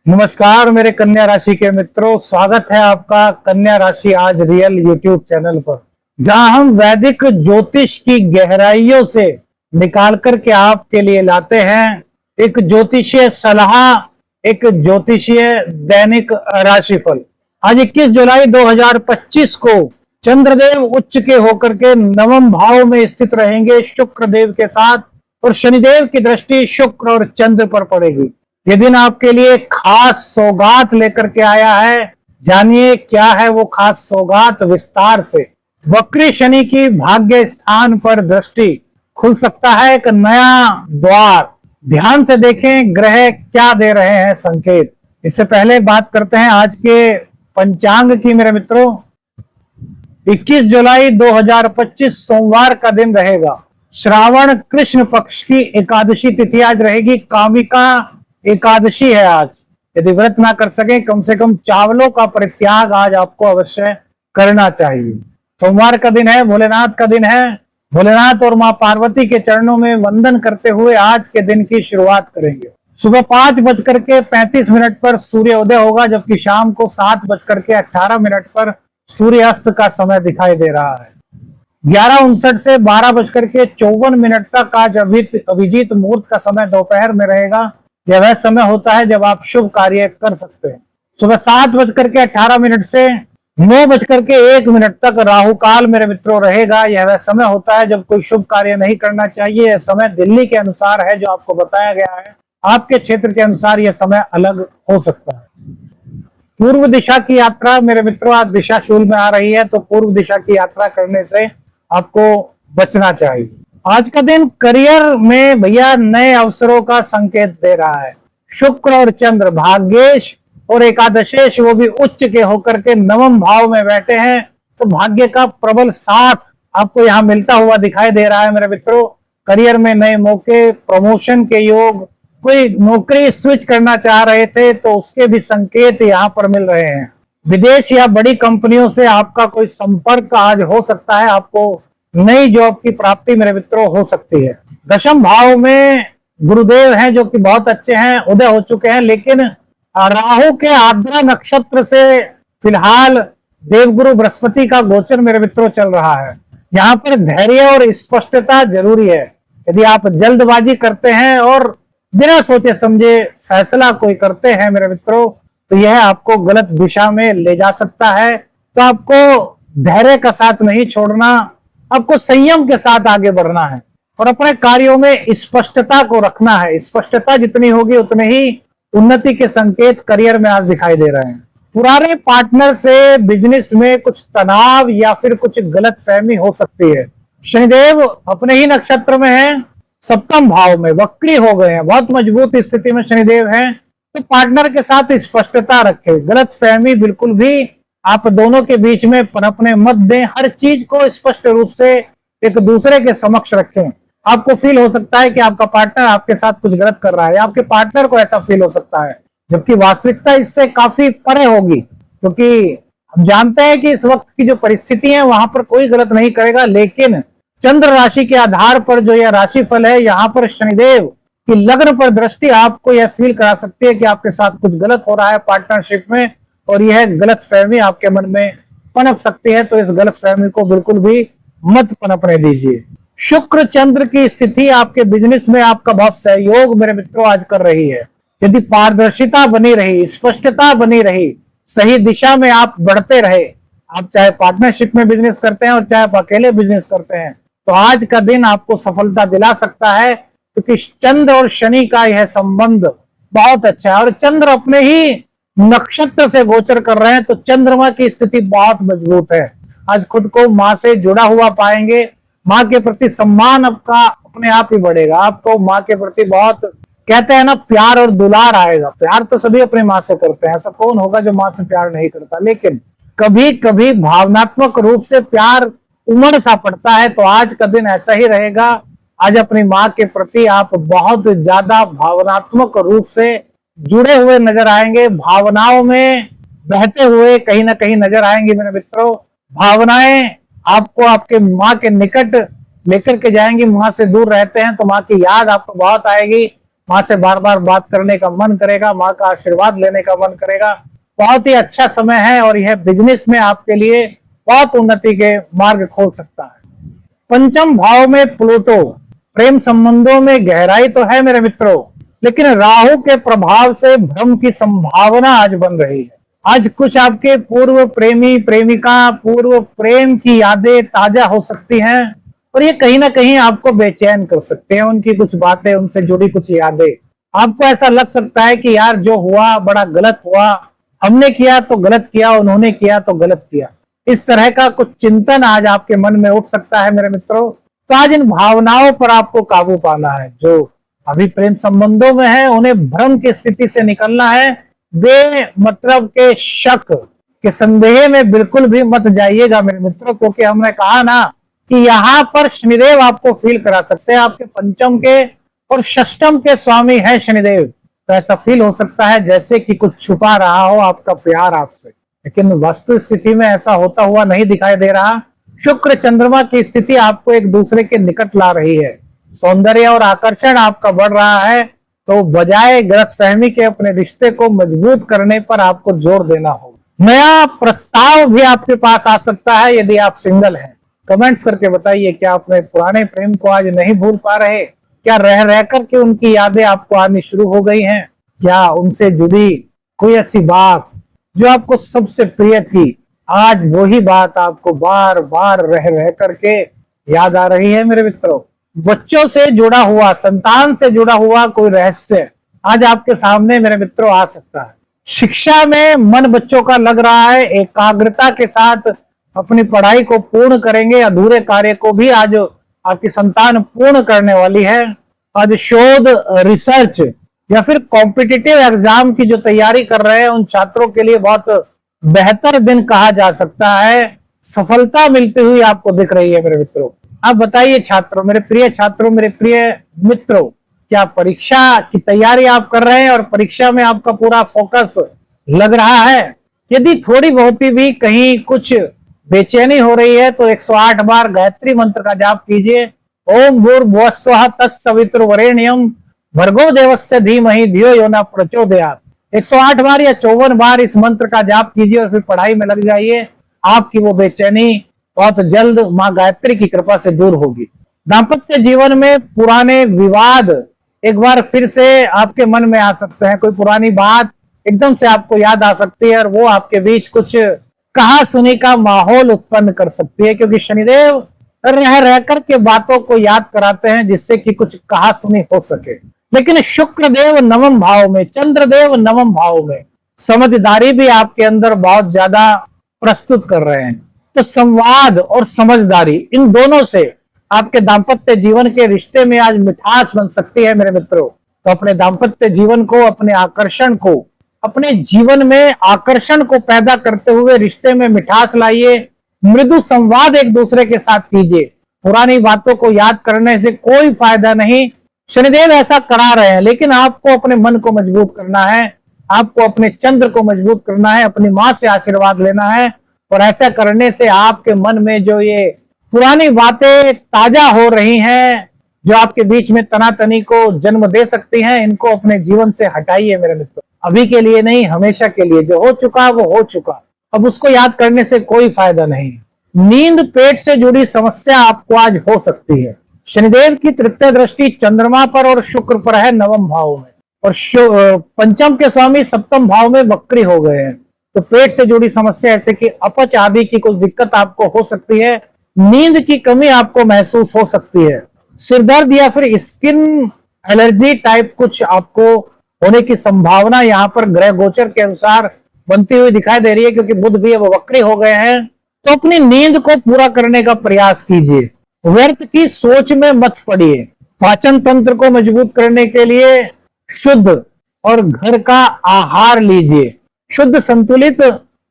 नमस्कार मेरे कन्या राशि के मित्रों, स्वागत है आपका कन्या राशि आज रियल यूट्यूब चैनल पर, जहां हम वैदिक ज्योतिष की गहराइयों से निकाल करके आपके लिए लाते हैं एक ज्योतिषीय सलाह, एक ज्योतिषीय दैनिक राशिफल। आज 21 जुलाई 2025 को चंद्रदेव उच्च के होकर के नवम भाव में स्थित रहेंगे शुक्र देव के साथ, और शनिदेव की दृष्टि शुक्र और चंद्र पर पड़ेगी। ये दिन आपके लिए खास सौगात लेकर के आया है। जानिए क्या है वो खास सौगात विस्तार से। वक्री शनि की भाग्य स्थान पर दृष्टि, खुल सकता है एक नया द्वार। ध्यान से देखें ग्रह क्या दे रहे हैं संकेत। इससे पहले बात करते हैं आज के पंचांग की मेरे मित्रों। 21 जुलाई 2025 सोमवार का दिन रहेगा। श्रावण कृष्ण पक्ष की एकादशी तिथि आज रहेगी। कामिका एकादशी है आज। यदि व्रत ना कर सके कम से कम चावलों का परित्याग आज आपको अवश्य करना चाहिए। सोमवार का दिन है, भोलेनाथ का दिन है। भोलेनाथ और मां पार्वती के चरणों में वंदन करते हुए आज के दिन की शुरुआत करेंगे। सुबह 5:35 पर सूर्योदय होगा, जबकि शाम को 7:18 पर सूर्यास्त का समय दिखाई दे रहा है। 11:59 से 12:54 तक आज अभिजीत मुहूर्त का समय दोपहर में रहेगा। यह वह समय होता है जब आप शुभ कार्य कर सकते हैं। सुबह 7:18 से 9:01 तक राहु काल मेरे मित्रों रहेगा। यह वह समय होता है जब कोई शुभ कार्य नहीं करना चाहिए। यह समय दिल्ली के अनुसार है जो आपको बताया गया है। आपके क्षेत्र के अनुसार यह समय अलग हो सकता है। पूर्व दिशा की यात्रा मेरे मित्रों आज दिशा शूल में आ रही है, तो पूर्व दिशा की यात्रा करने से आपको बचना चाहिए। आज का दिन करियर में भैया नए अवसरों का संकेत दे रहा है। शुक्र और चंद्र भाग्येश और एकादशेश वो भी उच्च के होकर के नवम भाव में बैठे हैं, तो भाग्य का प्रबल साथ आपको यहाँ मिलता हुआ दिखाई दे रहा है मेरे मित्रों। करियर में नए मौके, प्रमोशन के योग, कोई नौकरी स्विच करना चाह रहे थे तो उसके भी संकेत यहाँ पर मिल रहे हैं। विदेश या बड़ी कंपनियों से आपका कोई संपर्क आज हो सकता है। आपको नई जॉब की प्राप्ति मेरे मित्रों हो सकती है। दशम भाव में गुरुदेव हैं जो कि बहुत अच्छे हैं, उदय हो चुके हैं, लेकिन राहु के आर्द्रा नक्षत्र से फिलहाल देवगुरु बृहस्पति का गोचर मेरे मित्रों चल रहा है। यहाँ पर धैर्य और स्पष्टता जरूरी है। यदि आप जल्दबाजी करते हैं और बिना सोचे समझे फैसला कोई करते हैं मेरे मित्रों, तो यह आपको गलत दिशा में ले जा सकता है। तो आपको धैर्य का साथ नहीं छोड़ना, आपको संयम के साथ आगे बढ़ना है और अपने कार्यों में स्पष्टता को रखना है। स्पष्टता जितनी होगी उतने ही उन्नति के संकेत करियर में आज दिखाई दे रहे हैं। पुराने पार्टनर से बिजनेस में कुछ तनाव या फिर कुछ गलतफहमी हो सकती है। शनिदेव अपने ही नक्षत्र में है, सप्तम भाव में वक्री हो गए हैं, बहुत मजबूत स्थिति में शनिदेव हैं। तो पार्टनर के साथ स्पष्टता रखें। गलतफहमी बिल्कुल भी आप दोनों के बीच में पनपने मत दें। हर चीज को स्पष्ट रूप से एक दूसरे के समक्ष रखें। आपको फील हो सकता है कि आपका पार्टनर आपके साथ कुछ गलत कर रहा है, आपके पार्टनर को ऐसा फील हो सकता है, जबकि वास्तविकता इससे काफी परे होगी, क्योंकि हम जानते हैं कि इस वक्त की जो परिस्थिति है वहां पर कोई गलत नहीं करेगा। लेकिन चंद्र राशि के आधार पर जो यह राशिफल है, यहाँ पर शनिदेव की लग्न पर दृष्टि आपको यह फील करा सकती है कि आपके साथ कुछ गलत हो रहा है पार्टनरशिप में, और यह गलतफहमी आपके मन में पनप सकती है। तो इस गलतफहमी को बिल्कुल भी मत पनपने दीजिए। शुक्र चंद्र की स्थिति आपके बिजनेस में आपका बहुत सहयोग मेरे मित्रों आज कर रही है। यदि पारदर्शिता बनी रही, स्पष्टता बनी रही, सही दिशा में आप बढ़ते रहे, आप चाहे पार्टनरशिप में बिजनेस करते हैं और चाहे आप अकेले बिजनेस करते हैं, तो आज का दिन आपको सफलता दिला सकता है, क्योंकि चंद्र और शनि का यह संबंध बहुत अच्छा है और चंद्र अपने ही नक्षत्र से गोचर कर रहे हैं। तो चंद्रमा की स्थिति बहुत मजबूत है। आज खुद को माँ से जुड़ा हुआ पाएंगे। माँ के प्रति सम्मान आपका अपने आप ही बढ़ेगा। आपको माँ के प्रति बहुत, कहते हैं ना, प्यार और दुलार आएगा। प्यार तो सभी अपनी माँ से करते हैं, ऐसा कौन होगा जो माँ से प्यार नहीं करता, लेकिन कभी कभी भावनात्मक रूप से प्यार उमड़ सा पड़ता है। तो आज का दिन ऐसा ही रहेगा। आज अपनी माँ के प्रति आप बहुत ज्यादा भावनात्मक रूप से जुड़े हुए नजर आएंगे। भावनाओं में बहते हुए कहीं ना कहीं नजर आएंगे मेरे मित्रों। भावनाएं आपको आपके माँ के निकट लेकर के जाएंगी। माँ से दूर रहते हैं तो माँ की याद आपको बहुत आएगी। माँ से बार बार बात करने का मन करेगा, माँ का आशीर्वाद लेने का मन करेगा। बहुत ही अच्छा समय है और यह बिजनेस में आपके लिए बहुत उन्नति के मार्ग खोल सकता है। पंचम भाव में प्लूटो, प्रेम संबंधों में गहराई तो है मेरे मित्रों, लेकिन राहु के प्रभाव से भ्रम की संभावना आज बन रही है। आज कुछ आपके पूर्व प्रेमी प्रेमिका, पूर्व प्रेम की यादें ताजा हो सकती हैं और ये कहीं ना कहीं आपको बेचैन कर सकते हैं। उनकी कुछ बातें, उनसे जुड़ी कुछ यादें, आपको ऐसा लग सकता है कि यार जो हुआ बड़ा गलत हुआ, हमने किया तो गलत किया, उन्होंने किया तो गलत किया। इस तरह का कुछ चिंतन आज आपके मन में उठ सकता है मेरे मित्रों। तो आज इन भावनाओं पर आपको काबू पाना है। जो अभी प्रेम संबंधों में है उन्हें भ्रम की स्थिति से निकलना है। बे मतलब के शक के संदेह में बिल्कुल भी मत जाइएगा मेरे मित्रों, क्योंकि हमने कहा ना कि यहाँ पर शनिदेव आपको फील करा सकते हैं। आपके पंचम के और षष्टम के स्वामी है शनिदेव, तो ऐसा फील हो सकता है जैसे कि कुछ छुपा रहा हो आपका प्यार आपसे, लेकिन वस्तु स्थिति में ऐसा होता हुआ नहीं दिखाई दे रहा। शुक्र चंद्रमा की स्थिति आपको एक दूसरे के निकट ला रही है, सौंदर्य और आकर्षण आपका बढ़ रहा है। तो बजाय गलतफहमी के अपने रिश्ते को मजबूत करने पर आपको जोर देना होगा। नया प्रस्ताव भी आपके पास आ सकता है यदि आप सिंगल हैं। कमेंट्स करके बताइए, क्या अपने पुराने प्रेम को आज नहीं भूल पा रहे? क्या रह रह करके उनकी यादें आपको आनी शुरू हो गई हैं? क्या उनसे जुड़ी कोई ऐसी बात जो आपको सबसे प्रिय थी, आज वही बात आपको बार बार रह रह करके याद आ रही है मेरे मित्रों? बच्चों से जुड़ा हुआ, संतान से जुड़ा हुआ कोई रहस्य आज आपके सामने मेरे मित्रों आ सकता है। शिक्षा में मन बच्चों का लग रहा है, एकाग्रता के साथ अपनी पढ़ाई को पूर्ण करेंगे। अधूरे कार्य को भी आज आपकी संतान पूर्ण करने वाली है। आज शोध, रिसर्च या फिर कॉम्पिटिटिव एग्जाम की जो तैयारी कर रहे हैं उन छात्रों के लिए बहुत बेहतर दिन कहा जा सकता है। सफलता मिलती हुई आपको दिख रही है मेरे मित्रों। आप बताइए छात्रों, मेरे प्रिय छात्रों, मेरे प्रिय मित्रों, क्या परीक्षा की तैयारी आप कर रहे हैं और परीक्षा में आपका पूरा फोकस लग रहा है? यदि थोड़ी बहुत भी कहीं कुछ बेचैनी हो रही है तो 108 बार गायत्री मंत्र का जाप कीजिए। ओम भूर्भुवस्सुवः तत्सवितुर्वरेण्यं भर्गो देवस्य धीमहि धियो यो न प्रचोदयात्। 108 बार या 54 बार इस मंत्र का जाप कीजिए और फिर पढ़ाई में लग जाइए। आपकी वो बेचैनी बहुत जल्द माँ गायत्री की कृपा से दूर होगी। दाम्पत्य जीवन में पुराने विवाद एक बार फिर से आपके मन में आ सकते हैं। कोई पुरानी बात एकदम से आपको याद आ सकती है और वो आपके बीच कुछ कहा सुनी का माहौल उत्पन्न कर सकती है, क्योंकि शनिदेव रह रह कर के बातों को याद कराते हैं जिससे कि कुछ कहा सुनी हो सके। लेकिन शुक्र देव नवम भाव में, चंद्रदेव नवम भाव में समझदारी भी आपके अंदर बहुत ज्यादा प्रस्तुत कर रहे हैं। तो संवाद और समझदारी, इन दोनों से आपके दाम्पत्य जीवन के रिश्ते में आज मिठास बन सकती है मेरे मित्रों। तो अपने दाम्पत्य जीवन को, अपने आकर्षण को, अपने जीवन में आकर्षण को पैदा करते हुए रिश्ते में मिठास लाइए। मृदु संवाद एक दूसरे के साथ कीजिए। पुरानी बातों को याद करने से कोई फायदा नहीं। शनिदेव ऐसा करा रहे हैं, लेकिन आपको अपने मन को मजबूत करना है, आपको अपने चंद्र को मजबूत करना है, अपनी माँ से आशीर्वाद लेना है। और ऐसा करने से आपके मन में जो ये पुरानी बातें ताजा हो रही हैं, जो आपके बीच में तनातनी को जन्म दे सकती हैं, इनको अपने जीवन से हटाइए मेरे मित्रों। अभी के लिए नहीं, हमेशा के लिए। जो हो चुका वो हो चुका, अब उसको याद करने से कोई फायदा नहीं। नींद, पेट से जुड़ी समस्या आपको आज हो सकती है। शनिदेव की तृतीय दृष्टि चंद्रमा पर और शुक्र पर है नवम भाव में, और पंचम के स्वामी सप्तम भाव में वक्री हो गए हैं। तो पेट से जुड़ी समस्या जैसे कि अपच आदि की कुछ दिक्कत आपको हो सकती है। नींद की कमी आपको महसूस हो सकती है। सिर दर्द या फिर स्किन एलर्जी टाइप कुछ आपको होने की संभावना यहाँ पर ग्रह गोचर के अनुसार बनती हुई दिखाई दे रही है, क्योंकि बुध भी अब वक्री हो गए हैं। तो अपनी नींद को पूरा करने का प्रयास कीजिए। व्यर्थ की सोच में मत पड़िए। पाचन तंत्र को मजबूत करने के लिए शुद्ध और घर का आहार लीजिए। शुद्ध, संतुलित,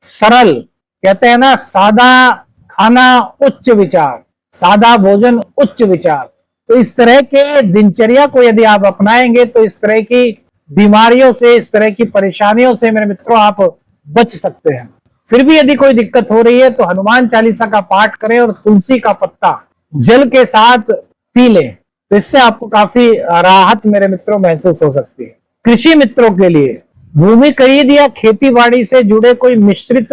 सरल, कहते हैं ना, सादा खाना उच्च विचार, सादा भोजन उच्च विचार। तो इस तरह के दिनचर्या को यदि आप अपनाएंगे तो इस तरह की बीमारियों से, इस तरह की परेशानियों से मेरे मित्रों आप बच सकते हैं। फिर भी यदि कोई दिक्कत हो रही है तो हनुमान चालीसा का पाठ करें और तुलसी का पत्ता जल के साथ पी लें। तो इससे आपको काफी राहत मेरे मित्रों महसूस हो सकती है। कृषि मित्रों के लिए भूमि खरीद या खेती बाड़ी से जुड़े कोई मिश्रित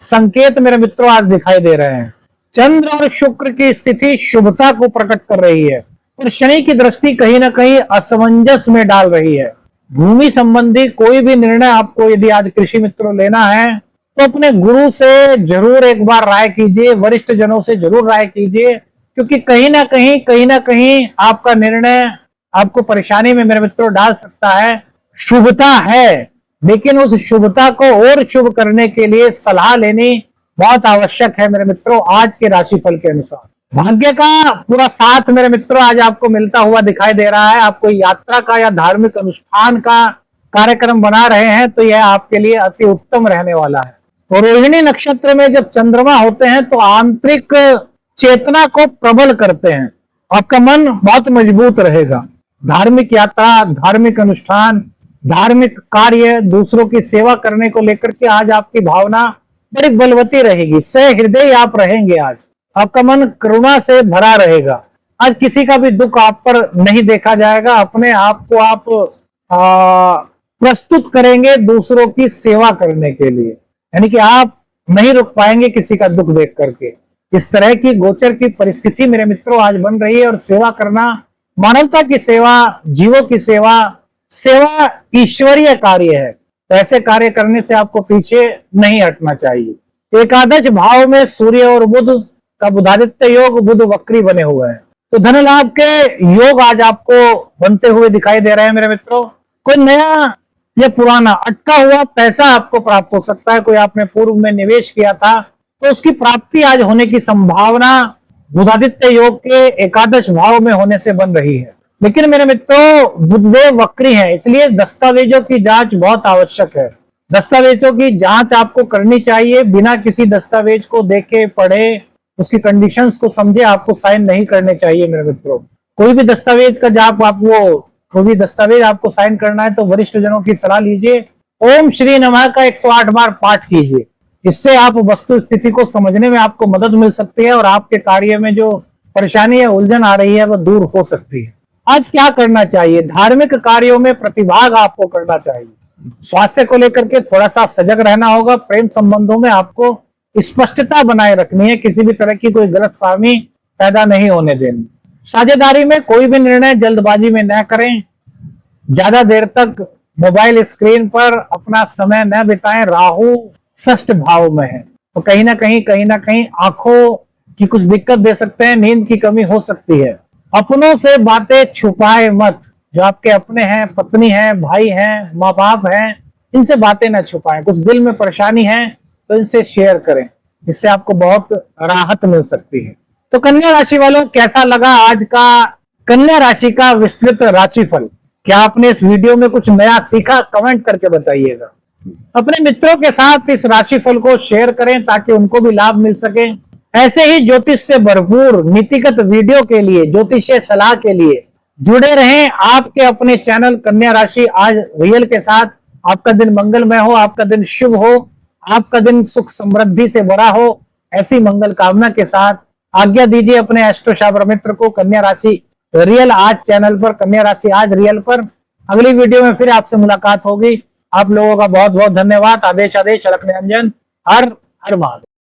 संकेत मेरे मित्रों आज दिखाई दे रहे हैं। चंद्र और शुक्र की स्थिति शुभता को प्रकट कर रही है और शनि की दृष्टि कहीं ना कहीं असमंजस में डाल रही है। भूमि संबंधी कोई भी निर्णय आपको यदि आज कृषि मित्रों लेना है तो अपने गुरु से जरूर एक बार राय कीजिए, वरिष्ठ जनों से जरूर राय कीजिए, क्योंकि कहीं ना कहीं आपका निर्णय आपको परेशानी में मेरे मित्रों डाल सकता है। शुभता है, लेकिन उस शुभता को और शुभ करने के लिए सलाह लेनी बहुत आवश्यक है मेरे मित्रों। आज के राशिफल के अनुसार भाग्य का पूरा साथ मेरे मित्रों आज आपको मिलता हुआ दिखाई दे रहा है। आप कोई यात्रा का या धार्मिक अनुष्ठान का कार्यक्रम बना रहे हैं तो यह आपके लिए अति उत्तम रहने वाला है। तो रोहिणी नक्षत्र में जब चंद्रमा होते हैं तो आंतरिक चेतना को प्रबल करते हैं, आपका मन बहुत मजबूत रहेगा। धार्मिक यात्रा, धार्मिक अनुष्ठान, धार्मिक कार्य, दूसरों की सेवा करने को लेकर के आज आपकी भावना बड़ी बलवती रहेगी। सहृदय आप रहेंगे। आज आपका मन करुणा से भरा रहेगा। आज किसी का भी दुख आप पर नहीं देखा जाएगा। अपने आप को आप प्रस्तुत करेंगे दूसरों की सेवा करने के लिए, यानी कि आप नहीं रुक पाएंगे किसी का दुख देख करके। इस तरह की गोचर की परिस्थिति मेरे मित्रों आज बन रही है और सेवा करना, मानवता की सेवा, जीवों की सेवा, सेवा ईश्वरीय कार्य है। तो ऐसे कार्य करने से आपको पीछे नहीं हटना चाहिए। एकादश भाव में सूर्य और बुध का बुधादित्य योग, बुध वक्री बने हुए हैं, तो धन लाभ के योग आज आपको बनते हुए दिखाई दे रहे हैं मेरे मित्रों। कोई नया या पुराना अटका हुआ पैसा आपको प्राप्त हो सकता है। कोई आपने पूर्व में निवेश किया था तो उसकी प्राप्ति आज होने की संभावना बुधादित्य योग के एकादश भाव में होने से बन रही है। लेकिन मेरे मित्रों बुधदेव वक्री हैं, इसलिए दस्तावेजों की जांच बहुत आवश्यक है। दस्तावेजों की जांच आपको करनी चाहिए। बिना किसी दस्तावेज को देखे, पढ़े, उसकी कंडीशंस को समझे आपको साइन नहीं करने चाहिए मेरे मित्रों। कोई भी दस्तावेज का जब कोई भी दस्तावेज आपको साइन करना है तो वरिष्ठ जनों की सलाह लीजिए। ओम श्री नमः का 108 बार पाठ कीजिए। इससे आप वस्तु स्थिति को समझने में आपको मदद मिल सकती है और आपके कार्य में जो परेशानी या उलझन आ रही है वो दूर हो सकती है। आज क्या करना चाहिए? धार्मिक कार्यों में प्रतिभाग आपको करना चाहिए। स्वास्थ्य को लेकर के थोड़ा सा सजग रहना होगा। प्रेम संबंधों में आपको स्पष्टता बनाए रखनी है, किसी भी तरह की कोई गलतफहमी पैदा नहीं होने देनी। साझेदारी में कोई भी निर्णय जल्दबाजी में न करें। ज्यादा देर तक मोबाइल स्क्रीन पर अपना समय न बिताएं। राहु षष्ठ भाव में है तो कहीं ना कहीं आंखों की कुछ दिक्कत दे सकते हैं, नींद की कमी हो सकती है। अपनों से बातें छुपाए मत। जो आपके अपने हैं, पत्नी है, भाई हैं, माँ बाप हैं, इनसे बातें ना छुपाएं। कुछ दिल में परेशानी है तो इनसे शेयर करें, इससे आपको बहुत राहत मिल सकती है। तो कन्या राशि वालों, कैसा लगा आज का कन्या राशि का विस्तृत राशिफल? क्या आपने इस वीडियो में कुछ नया सीखा? कमेंट करके बताइएगा। अपने मित्रों के साथ इस राशिफल को शेयर करें ताकि उनको भी लाभ मिल सके। ऐसे ही ज्योतिष से भरपूर नीतिगत वीडियो के लिए, ज्योतिषीय सलाह के लिए जुड़े रहें आपके अपने चैनल कन्या राशि आज रियल के साथ। आपका दिन मंगलमय हो, आपका दिन शुभ हो, आपका दिन सुख समृद्धि से भरा हो, ऐसी मंगल कामना के साथ आज्ञा दीजिए अपने एस्ट्रो शाबर मित्र को कन्या राशि रियल आज चैनल पर, कन्या राशि आज रियल पर। अगली वीडियो में फिर आपसे मुलाकात होगी। आप लोगों का बहुत बहुत धन्यवाद। आदेश अलख निरंजन। हर हर महादेव।